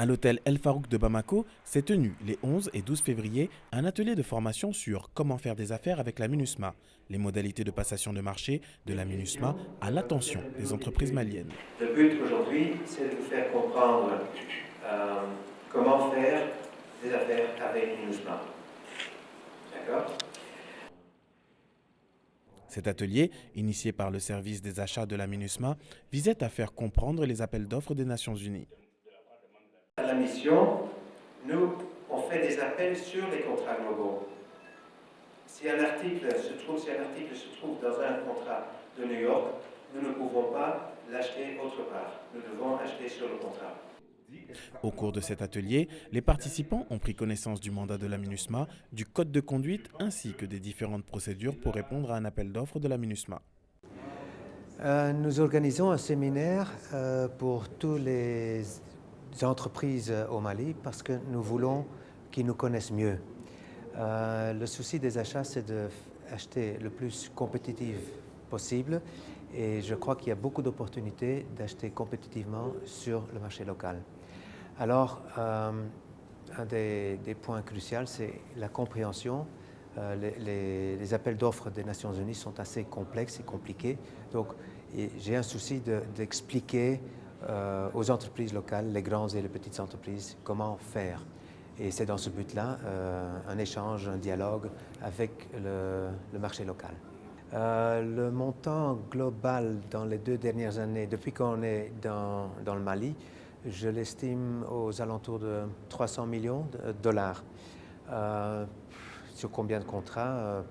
À l'hôtel El Farouk de Bamako s'est tenu les 11 et 12 février un atelier de formation sur comment faire des affaires avec la MINUSMA, les modalités de passation de marché de la MINUSMA à l'attention des entreprises maliennes. Le but aujourd'hui, c'est de vous faire comprendre comment faire des affaires avec MINUSMA. D'accord ? Cet atelier, initié par le service des achats de la MINUSMA, visait à faire comprendre les appels d'offres des Nations Unies. À la mission, nous, on fait des appels sur les contrats globaux. Si un article se trouve dans un contrat de New York, nous ne pouvons pas l'acheter autre part. Nous devons acheter sur le contrat. Au cours de cet atelier, les participants ont pris connaissance du mandat de la MINUSMA, du code de conduite ainsi que des différentes procédures pour répondre à un appel d'offres de la MINUSMA. Nous organisons un séminaire pour toutes les entreprises au Mali parce que nous voulons qu'ils nous connaissent mieux. Le souci des achats, c'est d'acheter le plus compétitif possible et je crois qu'il y a beaucoup d'opportunités d'acheter compétitivement sur le marché local. Alors, un des points cruciaux, c'est la compréhension. Les appels d'offres des Nations Unies sont assez complexes et compliqués. Donc, j'ai un souci d'expliquer aux entreprises locales, les grandes et les petites entreprises, comment faire. Et c'est dans ce but-là, un échange, un dialogue avec le marché local. Le montant global dans les 2 dernières années, depuis qu'on est dans le Mali, je l'estime aux alentours de 300 millions de dollars. Sur combien de contrats?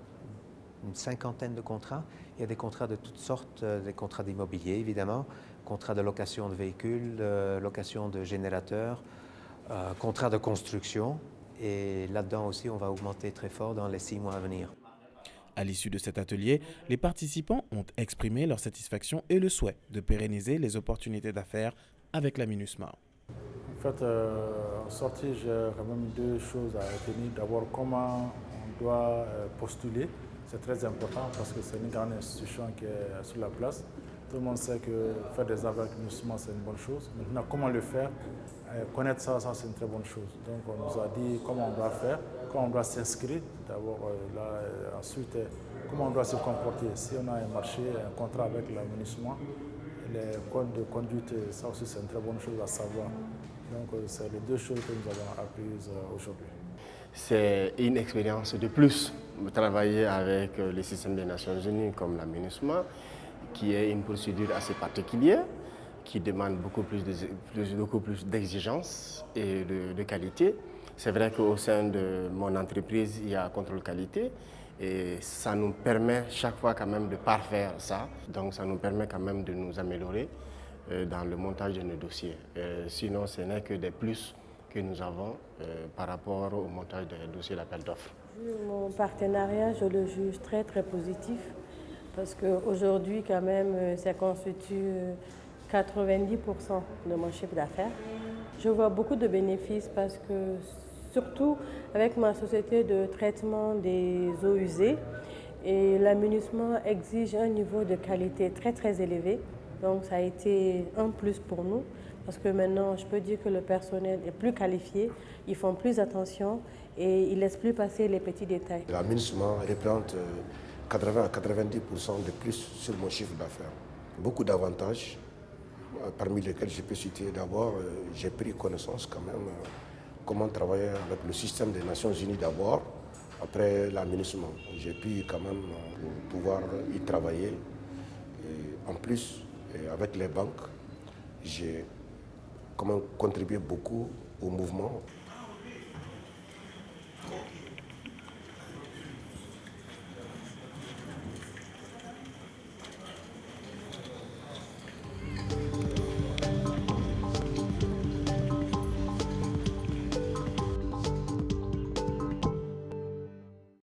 Une cinquantaine de contrats. Il y a des contrats de toutes sortes, des contrats d'immobilier évidemment, contrats de location de véhicules, location de générateurs, contrats de construction. Et là-dedans aussi, on va augmenter très fort dans les 6 mois à venir. À l'issue de cet atelier, les participants ont exprimé leur satisfaction et le souhait de pérenniser les opportunités d'affaires avec la MINUSMA. En fait, en sortie, j'ai quand même 2 choses à retenir. D'abord, comment on doit postuler. C'est très important parce que c'est une grande institution qui est sur la place. Tout le monde sait que faire des affaires avec MINUSMA, c'est une bonne chose. Maintenant, comment le faire? Connaître ça, c'est une très bonne chose. Donc, on nous a dit comment on doit faire, comment on doit s'inscrire. D'abord, ensuite, comment on doit se comporter. Si on a un marché, un contrat avec la MINUSMA, les codes de conduite, ça aussi, c'est une très bonne chose à savoir. Donc, c'est les 2 choses que nous avons apprises aujourd'hui. C'est une expérience de plus de travailler avec les systèmes des Nations Unies comme la MINUSMA, qui est une procédure assez particulière, qui demande beaucoup plus d'exigences et de qualité. C'est vrai qu'au sein de mon entreprise, il y a un contrôle qualité et ça nous permet chaque fois quand même de parfaire ça. Donc ça nous permet quand même de nous améliorer dans le montage de nos dossiers. Sinon, ce n'est que des plus que nous avons par rapport au montage des dossiers d'appel d'offres. Mon partenariat, je le juge très positif parce qu'aujourd'hui, quand même, ça constitue 90% de mon chiffre d'affaires. Je vois beaucoup de bénéfices parce que, surtout avec ma société de traitement des eaux usées, et la MINUSMA exige un niveau de qualité très élevé. Donc ça a été un plus pour nous parce que maintenant, je peux dire que le personnel est plus qualifié, ils font plus attention et ils ne laissent plus passer les petits détails. La MINUSMA représente 80 à 90% de plus sur mon chiffre d'affaires. Beaucoup d'avantages, parmi lesquels je peux citer d'abord, j'ai pris connaissance quand même comment travailler avec le système des Nations Unies d'abord, après la MINUSMA. J'ai pu quand même pouvoir y travailler. Et en plus, avec les banques, j'ai quand même contribué beaucoup au mouvement.